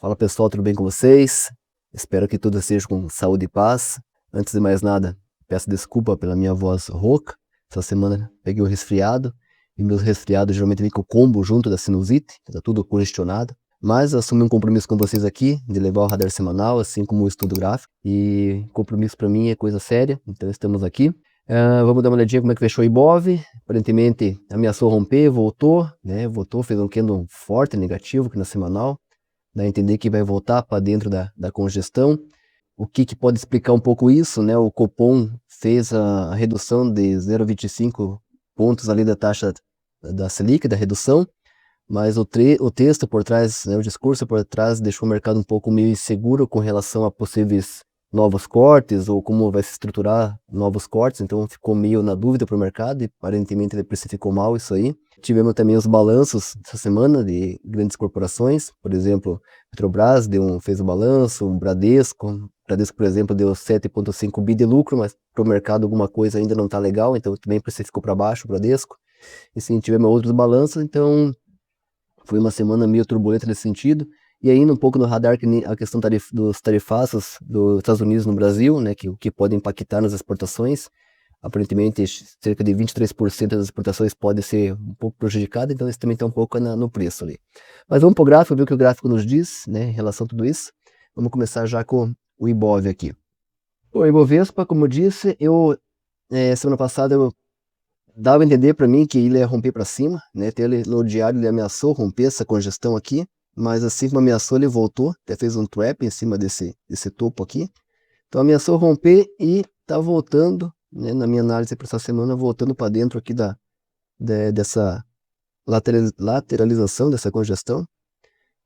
Fala pessoal, tudo bem com vocês? Espero que tudo esteja com saúde e paz. Antes de mais nada, peço desculpa pela minha voz rouca. Essa semana peguei um resfriado e meus resfriados geralmente vêm com o combo junto da sinusite, tá tudo congestionado. Mas assumi um compromisso com vocês aqui de levar o radar semanal, assim como o estudo gráfico. E compromisso para mim é coisa séria, então estamos aqui. Vamos dar uma olhadinha como é que fechou o Ibov. Aparentemente ameaçou romper, voltou, né? Voltou, fez um candle forte, negativo aqui na semanal. Dá a entender que vai voltar para dentro da congestão. O que pode explicar um pouco isso, né? O Copom fez a redução de 0,25 pontos ali da taxa da Selic, da redução, mas o texto por trás, né, o discurso por trás deixou o mercado um pouco meio inseguro com relação a possíveis novos cortes ou como vai se estruturar novos cortes, então ficou meio na dúvida para o mercado e aparentemente ele precificou mal isso aí. Tivemos também os balanços essa semana de grandes corporações, por exemplo, Petrobras fez o balanço, o Bradesco, por exemplo, deu 7,5 bi de lucro, mas para o mercado alguma coisa ainda não está legal, então também precificou para baixo o Bradesco. E sim, tivemos outros balanços, então foi uma semana meio turbulenta nesse sentido. E ainda um pouco no radar a questão dos tarifaços dos Estados Unidos no Brasil, né, que pode impactar nas exportações. Aparentemente, cerca de 23% das exportações pode ser um pouco prejudicada, então isso também está um pouco no preço ali. Mas vamos para o gráfico, ver o que o gráfico nos diz, né, em relação a tudo isso. Vamos começar já com o Ibov aqui. O Ibovespa, como eu disse, semana passada eu dava a entender para mim que ele ia romper para cima, né? Até ele, no diário ele ameaçou romper essa congestão aqui, mas assim como ameaçou ele voltou, até fez um trap em cima desse topo aqui. Então ameaçou romper e tá voltando, né, na minha análise para essa semana, voltando para dentro aqui dessa lateralização dessa congestão.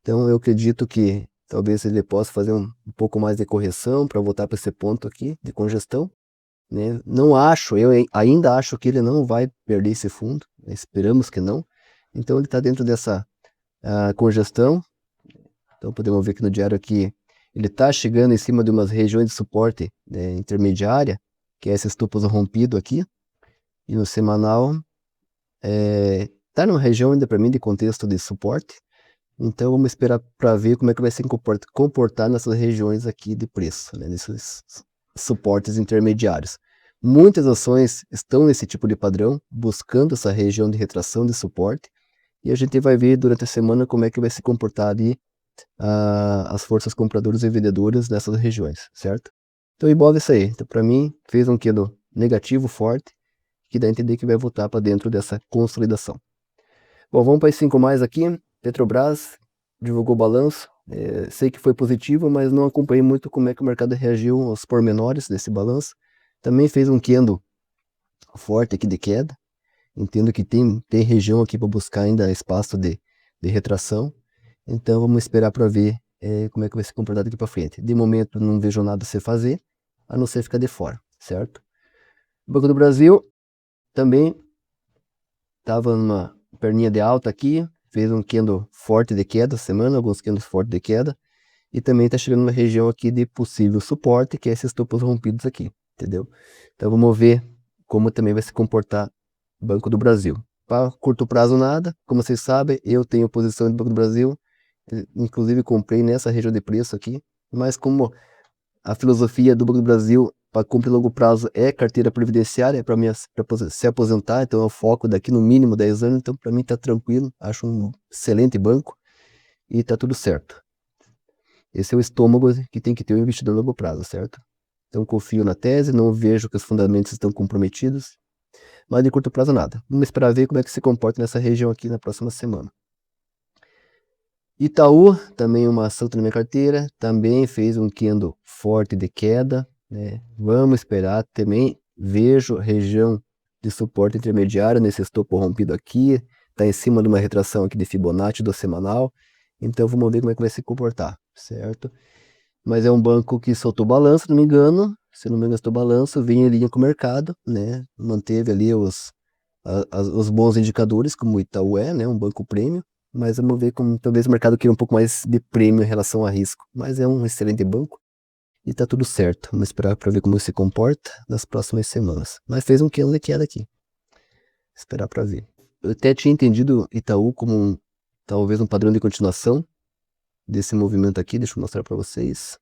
Então eu acredito que talvez ele possa fazer um pouco mais de correção para voltar para esse ponto aqui de congestão. Né? Não acho, eu ainda acho que ele não vai perder esse fundo, né? Esperamos que não. Então ele está dentro dessa congestão. Então podemos ver aqui no diário que ele está chegando em cima de umas regiões de suporte, né, intermediária, que é esses topos rompidos aqui. E no semanal está numa região ainda para mim de contexto de suporte. Então vamos esperar para ver como é que vai se comportar nessas regiões aqui de preço, né, nesses suportes intermediários. Muitas ações estão nesse tipo de padrão, buscando essa região de retração de suporte, e a gente vai ver durante a semana como é que vai se comportar ali as forças compradoras e vendedoras nessas regiões, certo? Então o Ibov é isso aí. Então para mim fez um candle negativo forte, que dá a entender que vai voltar para dentro dessa consolidação. Bom, vamos para as 5 mais aqui. Petrobras divulgou o balanço. Sei que foi positivo, mas não acompanhei muito como é que o mercado reagiu aos pormenores desse balanço. Também fez um candle forte aqui de queda. Entendo que tem região aqui para buscar ainda espaço de retração. Então vamos esperar para ver como é que vai se comportar daqui para frente. De momento não vejo nada a se fazer, a não ser ficar de fora, certo? O Banco do Brasil também estava numa perninha de alta aqui, fez um candle forte de queda semana, alguns candles fortes de queda, e também está chegando numa região aqui de possível suporte, que é esses topos rompidos aqui, entendeu? Então vamos ver como também vai se comportar o Banco do Brasil. Para curto prazo nada, como vocês sabem, eu tenho posição do Banco do Brasil, inclusive comprei nessa região de preço aqui, mas como a filosofia do Banco do Brasil para cumprir longo prazo é carteira previdenciária, para se aposentar, então é o foco daqui no mínimo 10 anos, então para mim está tranquilo, acho um excelente banco e está tudo certo. Esse é o estômago que tem que ter um investidor a longo prazo, certo? Então confio na tese, não vejo que os fundamentos estão comprometidos, mas de curto prazo nada. Vamos esperar ver como é que se comporta nessa região aqui na próxima semana. Itaú, também uma ação na minha carteira, também fez um candle forte de queda, né? Vamos esperar, também vejo região de suporte intermediário nesse topo rompido aqui, está em cima de uma retração aqui de Fibonacci do semanal, então vamos ver como é que vai se comportar, certo? Mas é um banco que soltou balanço, se não me engano, soltou balanço, vinha em linha com o mercado, né? Manteve ali os bons indicadores, como o Itaú né? Um banco prêmio. Mas vamos ver como talvez o mercado queira um pouco mais de prêmio em relação a risco. Mas é um excelente banco e tá tudo certo. Vamos esperar para ver como se comporta nas próximas semanas. Mas fez um candle de queda aqui. Esperar para ver. Eu até tinha entendido Itaú como talvez um padrão de continuação, desse movimento aqui, deixa eu mostrar para vocês.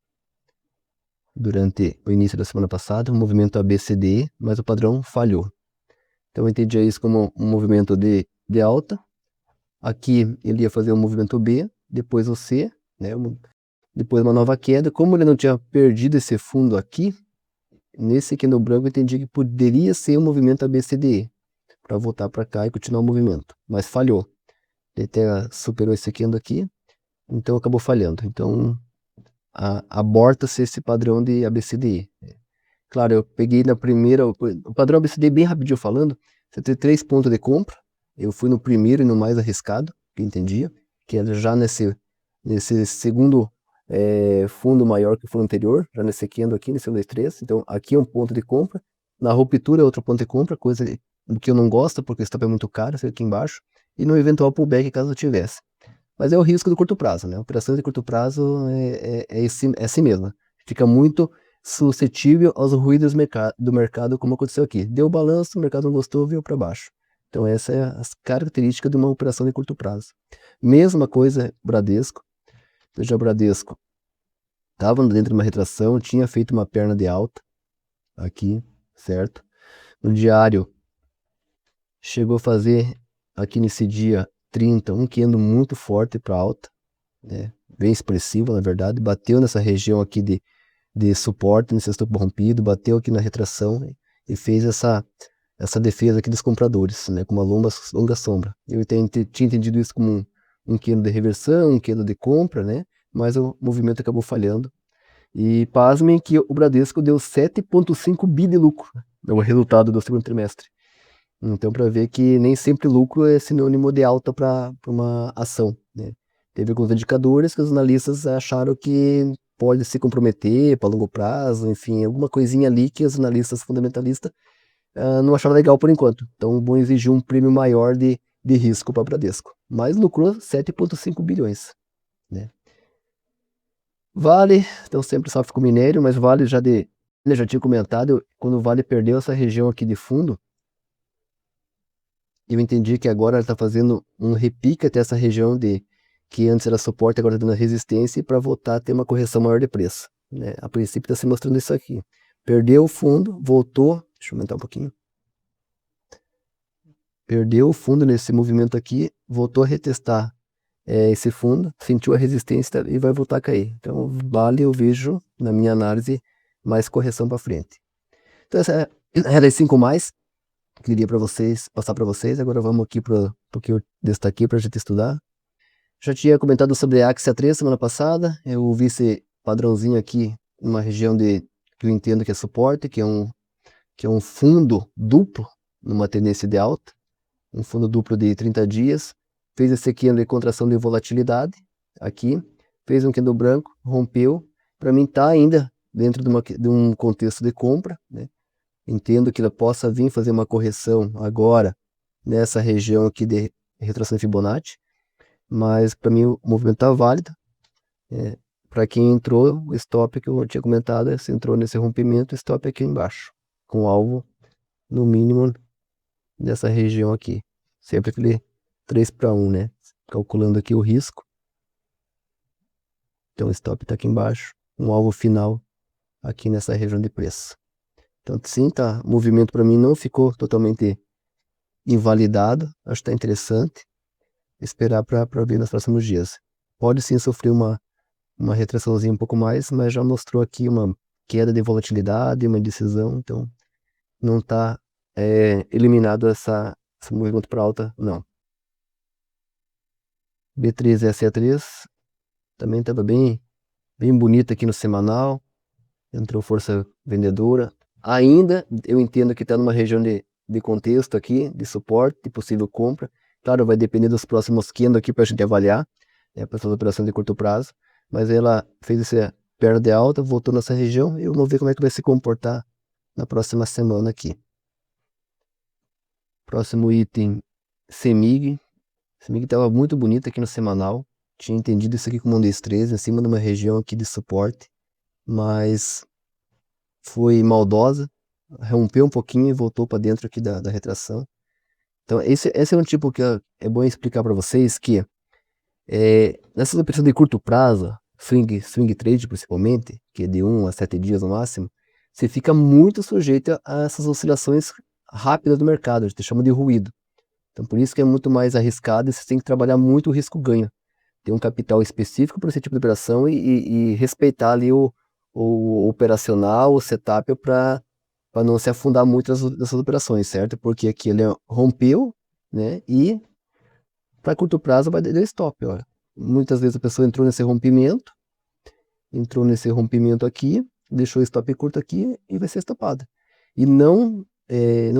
Durante o início da semana passada, o movimento ABCDE, mas o padrão falhou. Então eu entendi isso como um movimento de alta. Aqui ele ia fazer um movimento B, depois o C, né? Depois uma nova queda. Como ele não tinha perdido esse fundo aqui, nesse candle branco eu entendi que poderia ser um movimento ABCDE, para voltar para cá e continuar o movimento, mas falhou. Ele até superou esse candle aqui, então acabou falhando. Então aborta-se esse padrão de ABCDE. Claro, eu peguei na primeira, o padrão ABCDE bem rapidinho falando, você tem 3 pontos de compra, eu fui no primeiro e no mais arriscado, que eu entendia, que era já nesse segundo fundo maior que o fundo anterior, já nesse candle aqui, nesse 1, 2, 3, então aqui é um ponto de compra, na ruptura é outro ponto de compra, coisa que eu não gosto, porque o stop é muito caro, seria aqui embaixo, e no eventual pullback caso eu tivesse. Mas é o risco do curto prazo, né? Operações de curto prazo é assim mesmo. Fica muito suscetível aos ruídos do mercado, como aconteceu aqui. Deu balanço, o mercado não gostou, veio para baixo. Então essa é a característica de uma operação de curto prazo. Mesma coisa, Bradesco. Veja, Bradesco estava dentro de uma retração, tinha feito uma perna de alta aqui, certo? No diário, chegou a fazer aqui nesse dia 30, um candle muito forte para alta, né? Bem expressivo, na verdade, bateu nessa região aqui de suporte, nesse stop rompido, bateu aqui na retração, né? E fez essa defesa aqui dos compradores, né? Com uma longa sombra. Eu tinha entendido isso como um candle de reversão, um candle de compra, né? Mas o movimento acabou falhando. E pasmem que o Bradesco deu 7,5 bi de lucro, é o resultado do segundo trimestre. Então, para ver que nem sempre lucro é sinônimo de alta para uma ação, né? Teve alguns indicadores que os analistas acharam que pode se comprometer para longo prazo, enfim, alguma coisinha ali que os analistas fundamentalistas não acharam legal por enquanto. Então, vão exigir um prêmio maior de risco para Bradesco. Mas lucrou 7,5 bilhões, né? Vale, então sempre sofre com minério, mas Vale eu já tinha comentado, quando o Vale perdeu essa região aqui de fundo, eu entendi que agora ela está fazendo um repique até essa região que antes era suporte, agora está dando resistência para voltar a ter uma correção maior de preço, né? A princípio está se mostrando isso aqui. Perdeu o fundo, voltou, deixa eu aumentar um pouquinho. Perdeu o fundo nesse movimento aqui, voltou a retestar esse fundo, sentiu a resistência e vai voltar a cair. Então, Vale eu vejo, na minha análise, mais correção para frente. Então, essa era as 5 mais que queria passar para vocês. Agora vamos aqui para o que eu destaquei para a gente estudar. Já tinha comentado sobre a Axia 3 semana passada. Eu vi esse padrãozinho aqui, numa região que eu entendo que é suporte, que é um fundo duplo, numa tendência de alta. Um fundo duplo de 30 dias. Fez esse candle de contração de volatilidade, aqui. Fez um candle branco, rompeu. Para mim está ainda dentro de um contexto de compra, né? Entendo que ela possa vir fazer uma correção agora nessa região aqui de retração de Fibonacci, mas para mim o movimento está válido. Para quem entrou, o stop que eu tinha comentado, se entrou nesse rompimento, o stop aqui embaixo, com alvo no mínimo nessa região aqui. Sempre aquele 3-1, né? Calculando aqui o risco. Então o stop está aqui embaixo, um alvo final aqui nessa região de preço. Então sim, tá, o movimento para mim não ficou totalmente invalidado, acho que está interessante esperar para ver nos próximos dias. Pode sim sofrer uma retraçãozinha um pouco mais, mas já mostrou aqui uma queda de volatilidade, uma indecisão, então não está eliminado esse movimento para alta, não. B3 e SA3 também estava bem bonita aqui no semanal, entrou força vendedora. Ainda eu entendo que está numa região de contexto aqui, de suporte, de possível compra. Claro, vai depender dos próximos candles aqui para a gente avaliar, né, para essas operações de curto prazo. Mas ela fez essa perna de alta, voltou nessa região e vamos ver como é que vai se comportar na próxima semana aqui. Próximo item, CEMIG. CEMIG estava muito bonita aqui no semanal. Tinha entendido isso aqui como um 13, em cima de uma região aqui de suporte, mas foi maldosa, rompeu um pouquinho e voltou para dentro aqui da retração. Então esse é um tipo que é bom explicar para vocês que Nessas operações de curto prazo, swing trade principalmente, que é de 1 a 7 dias no máximo, você fica muito sujeito a essas oscilações rápidas do mercado, a gente chama de ruído. Então por isso que é muito mais arriscado e você tem que trabalhar muito o risco-ganho. Ter um capital específico para esse tipo de operação e respeitar ali o operacional, o setup para não se afundar muito nessas operações, certo? Porque aqui ele rompeu, né? E para curto prazo vai dar stop, ó. Muitas vezes a pessoa entrou nesse rompimento aqui, deixou o stop curto aqui e vai ser estopada. E não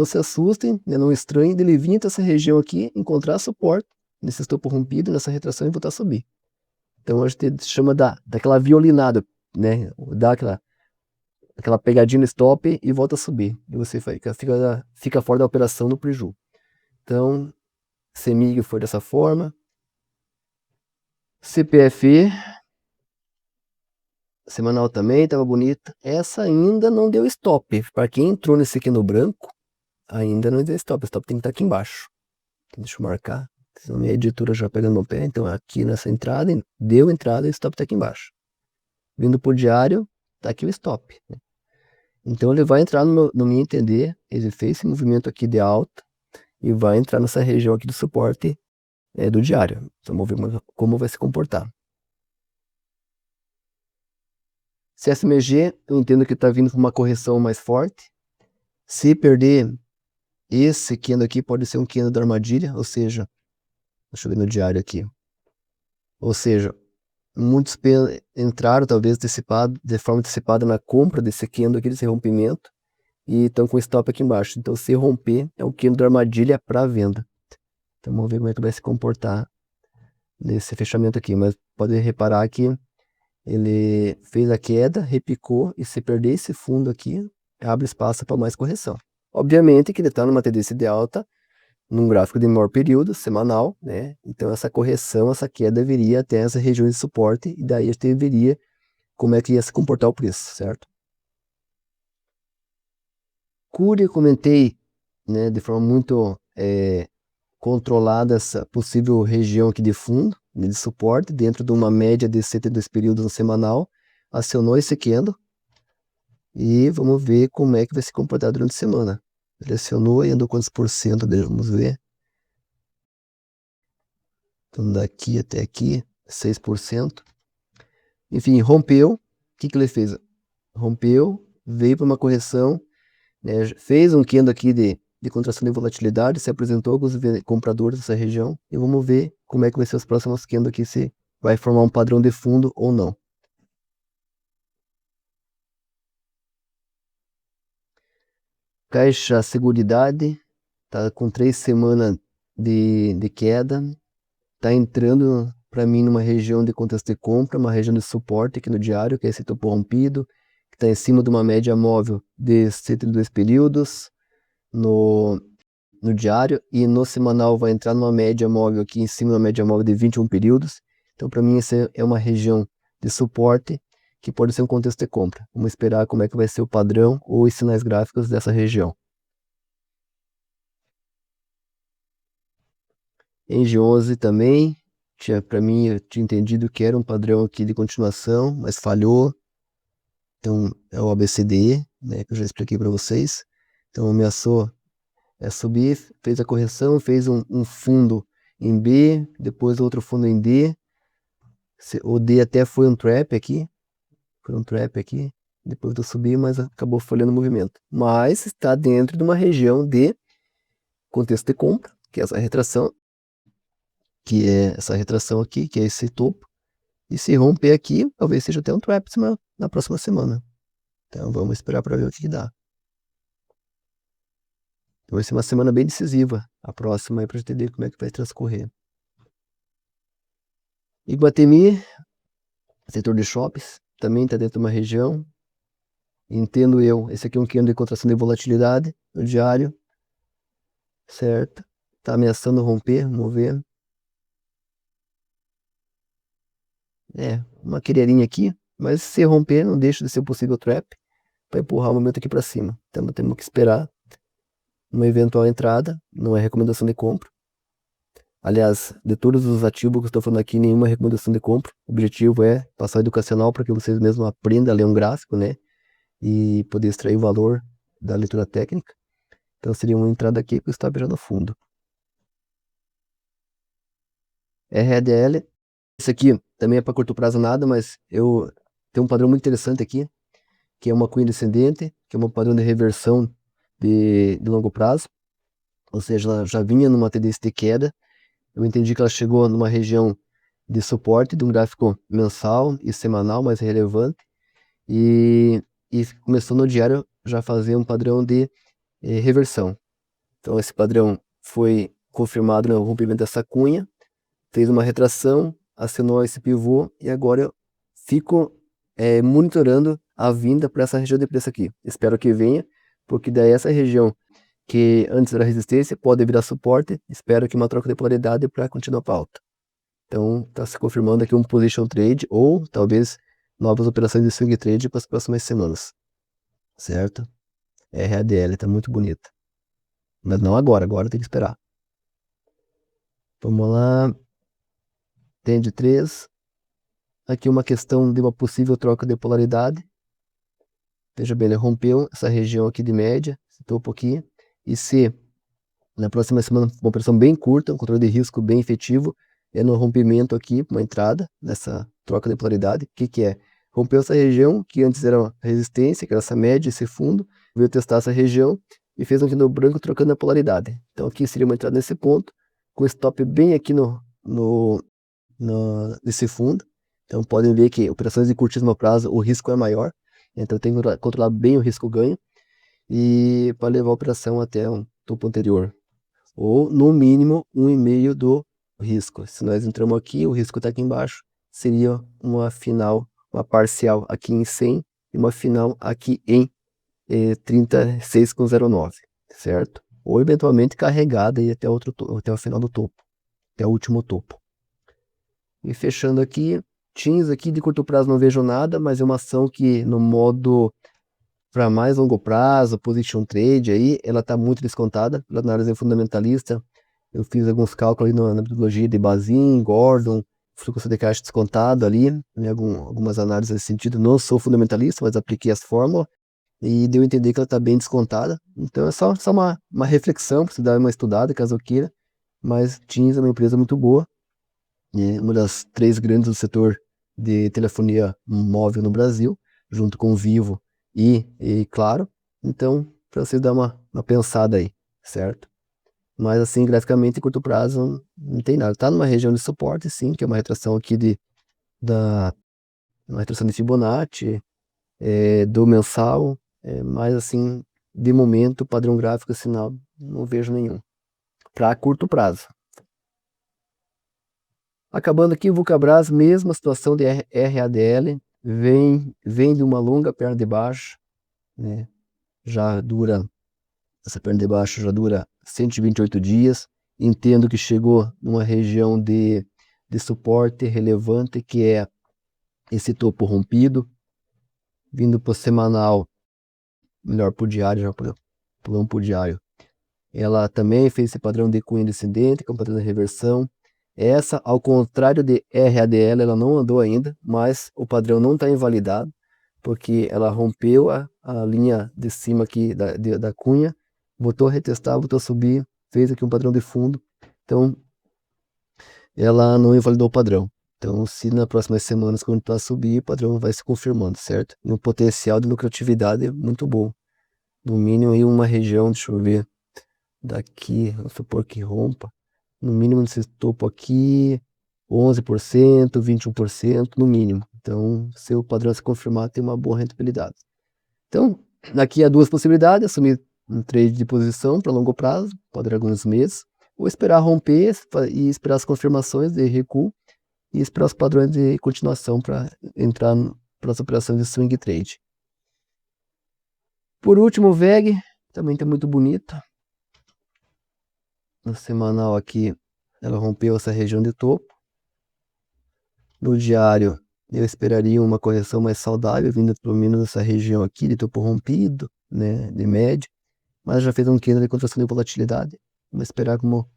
se assustem, né, não estranhem dele vir até essa região aqui, encontrar suporte nesse estopo rompido, nessa retração e voltar a subir. Então a gente chama daquela violinada, né? Dá aquela pegadinha no stop e volta a subir. E você fica fora da operação no preju. Então, CEMIG foi dessa forma. CPFE, semanal também, estava bonita. Essa ainda não deu stop. Para quem entrou nesse aqui no branco, ainda não deu stop. O stop tem que estar aqui embaixo. Deixa eu marcar. Senão minha editora já pegando no pé. Então aqui nessa entrada, deu entrada e o stop está aqui embaixo. Vindo por diário, tá aqui o stop. Então ele vai entrar no meu entender, ele fez esse movimento aqui de alta e vai entrar nessa região aqui do suporte do diário. Então vamos ver como vai se comportar. CSMG, eu entendo que está vindo com uma correção mais forte. Se perder esse candle aqui, pode ser um candle da armadilha, ou seja, deixa eu ver no diário aqui. Ou seja, muitos entraram talvez de forma antecipada na compra desse candle aqui, desse rompimento, e estão com stop aqui embaixo. Então se romper, é o candle da armadilha para venda. Então vamos ver como é que vai se comportar nesse fechamento aqui, mas pode reparar que ele fez a queda, repicou, e se perder esse fundo aqui, abre espaço para mais correção. Obviamente que ele está numa tendência de alta, num gráfico de maior período, semanal, né? Então essa correção, essa queda viria até essa região de suporte, e daí a gente veria como é que ia se comportar o preço, certo? Cury, comentei, né, de forma muito controlada essa possível região aqui de fundo, de suporte, dentro de uma média de 72 períodos no semanal, acionou esse candle, e vamos ver como é que vai se comportar durante a semana. Ele acionou e andou quantos por cento dele, vamos ver. Então daqui até aqui, 6%. Enfim, rompeu. O que ele fez? Rompeu, veio para uma correção, né, fez um candle aqui de contração de volatilidade, se apresentou com os compradores dessa região, e vamos ver como é que vai ser os próximos candles aqui, se vai formar um padrão de fundo ou não. Caixa Seguridade tá com 3 semanas de queda, tá entrando para mim numa região de contexto de compra, uma região de suporte aqui no diário, que é esse topo rompido, que está em cima de uma média móvel de 102 períodos no diário, e no semanal vai entrar numa média móvel aqui em cima de uma média móvel de 21 períodos. Então para mim essa é uma região de suporte que pode ser um contexto de compra. Vamos esperar como é que vai ser o padrão ou os sinais gráficos dessa região. Engie 11 também, para mim eu tinha entendido que era um padrão aqui de continuação, mas falhou. Então é o ABCDE, né, que eu já expliquei para vocês. Então ameaçou subir, fez a correção, fez um fundo em B, depois outro fundo em D. O D até foi um trap aqui, depois do subir, mas acabou falhando o movimento. Mas está dentro de uma região de contexto de compra, que é essa retração, aqui, que é esse topo. E se romper aqui, talvez seja até um trap na próxima semana. Então vamos esperar para ver o que dá. Então vai ser uma semana bem decisiva, a próxima, aí para entender como é que vai transcorrer. Iguatemi, setor de shoppings, também está dentro de uma região. Entendo eu, esse aqui é um candle de contração de volatilidade no diário, certo? Está ameaçando romper, vamos ver. Uma querelinha aqui, mas se romper, não deixa de ser um possível trap para empurrar o momento aqui para cima. Então temos que esperar uma eventual entrada, não é recomendação de compra. Aliás, de todos os ativos que eu estou falando aqui, nenhuma recomendação de compra. O objetivo é passar educacional para que vocês mesmos aprendam a ler um gráfico, né? E poder extrair o valor da leitura técnica. Então seria uma entrada aqui com o stop já no fundo. RADL, esse aqui também é para curto prazo nada, mas eu tenho um padrão muito interessante aqui, que é uma cunha descendente, que é um padrão de reversão de longo prazo, ou seja, ela já vinha numa tendência de queda. Eu entendi que ela chegou numa região de suporte de um gráfico mensal e semanal mais relevante, e começou no diário já a fazer um padrão de reversão. Então esse padrão foi confirmado no rompimento dessa cunha, fez uma retração, acionou esse pivô, e agora eu fico monitorando a vinda para essa região de preço aqui. Espero que venha, porque daí essa região que antes era resistência pode virar suporte. Espero que uma troca de polaridade para continuar para alta. Então está se confirmando aqui um position trade, ou talvez novas operações de swing trade para as próximas semanas, certo? RADL está muito bonita, mas não agora, agora tem que esperar. Vamos lá, TEND 3, aqui uma questão de uma possível troca de polaridade. Veja bem, ele rompeu essa região aqui de média, esse topo aqui, e se na próxima semana uma operação bem curta, um controle de risco bem efetivo, é no rompimento aqui, uma entrada nessa troca de polaridade. O que é? Rompeu essa região, que antes era uma resistência, que era essa média, esse fundo, veio testar essa região e fez um candle branco trocando a polaridade. Então aqui seria uma entrada nesse ponto, com stop bem aqui nesse fundo. Então podem ver que operações de curtíssimo prazo, o risco é maior, então tem que controlar bem o risco ganho, e para levar a operação até um topo anterior, ou no mínimo 1,5 do risco. Se nós entramos aqui, o risco está aqui embaixo, seria uma final, uma parcial aqui em 100 e uma final aqui em 36,09, certo? Ou eventualmente carregada aí até o final do topo, até o último topo. E fechando aqui, TINS aqui de curto prazo não vejo nada, mas é uma ação que no modo para mais longo prazo, position trade aí, ela está muito descontada pela análise fundamentalista. Eu fiz alguns cálculos ali na metodologia de Bazin, Gordon, fluxo de caixa descontado ali, né, algumas análises nesse sentido. Não sou fundamentalista, mas apliquei as fórmulas e deu a entender que ela está bem descontada. Então é só uma reflexão para você dar uma estudada, caso eu queira. Mas TINS é uma empresa muito boa, uma das 3 grandes do setor de telefonia móvel no Brasil, junto com o Vivo e Claro. Então, para vocês dar uma pensada aí, certo? Mas assim, graficamente, em curto prazo, não tem nada. Tá numa região de suporte, sim, que é uma retração aqui uma retração de Fibonacci, do mensal, mas assim, de momento, padrão gráfico, sinal, não vejo nenhum. Para curto prazo. Acabando aqui, o Vulcabras, mesma situação de RADL, vem de uma longa perna de baixo, né? Essa perna de baixo já dura 128 dias. Entendo que chegou numa região de suporte relevante, que é esse topo rompido, vindo para o semanal, melhor para o diário, já pulamos para o diário. Ela também fez esse padrão de cunha descendente, com padrão de reversão. Essa, ao contrário de RADL, ela não andou ainda, mas o padrão não está invalidado, porque ela rompeu a linha de cima aqui da cunha, voltou a retestar, voltou a subir, fez aqui um padrão de fundo. Então, ela não invalidou o padrão. Então, se nas próximas semanas continuar a subir, o padrão vai se confirmando, certo? E um potencial de lucratividade muito bom. No mínimo, aí uma região, deixa eu ver, daqui, vamos supor que rompa, no mínimo nesse topo aqui, 11%, 21%, no mínimo. Então, se o padrão se confirmar, tem uma boa rentabilidade. Então, aqui há 2 possibilidades: assumir um trade de posição para longo prazo, pode durar alguns meses, ou esperar romper e esperar as confirmações de recuo e esperar os padrões de continuação para entrar para as operações de swing trade. Por último, o VEG, também está muito bonito. No semanal aqui, ela rompeu essa região de topo. No diário, eu esperaria uma correção mais saudável, vindo pelo menos dessa região aqui de topo rompido, né, de média. Mas já fez um candle de contração de volatilidade. Vamos esperar como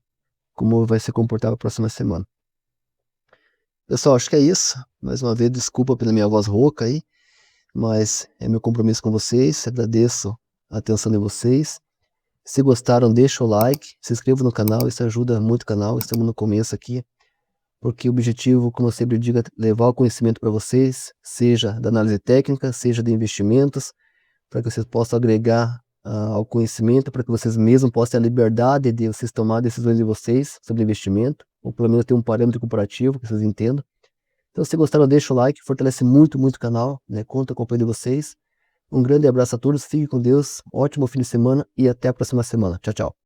como vai se comportar a próxima semana. Pessoal, acho que é isso. Mais uma vez, desculpa pela minha voz rouca aí, mas é meu compromisso com vocês. Agradeço a atenção de vocês. Se gostaram, deixa o like, se inscreva no canal, isso ajuda muito o canal. Estamos no começo aqui, porque o objetivo, como eu sempre digo, é levar o conhecimento para vocês, seja da análise técnica, seja de investimentos, para que vocês possam agregar ao conhecimento, para que vocês mesmos possam ter a liberdade de vocês tomar decisões de vocês sobre investimento, ou pelo menos ter um parâmetro comparativo que vocês entendam. Então, se gostaram, deixa o like, fortalece muito, muito o canal, né? Conto com o apoio de vocês. Um grande abraço a todos, fiquem com Deus, ótimo fim de semana e até a próxima semana. Tchau, tchau.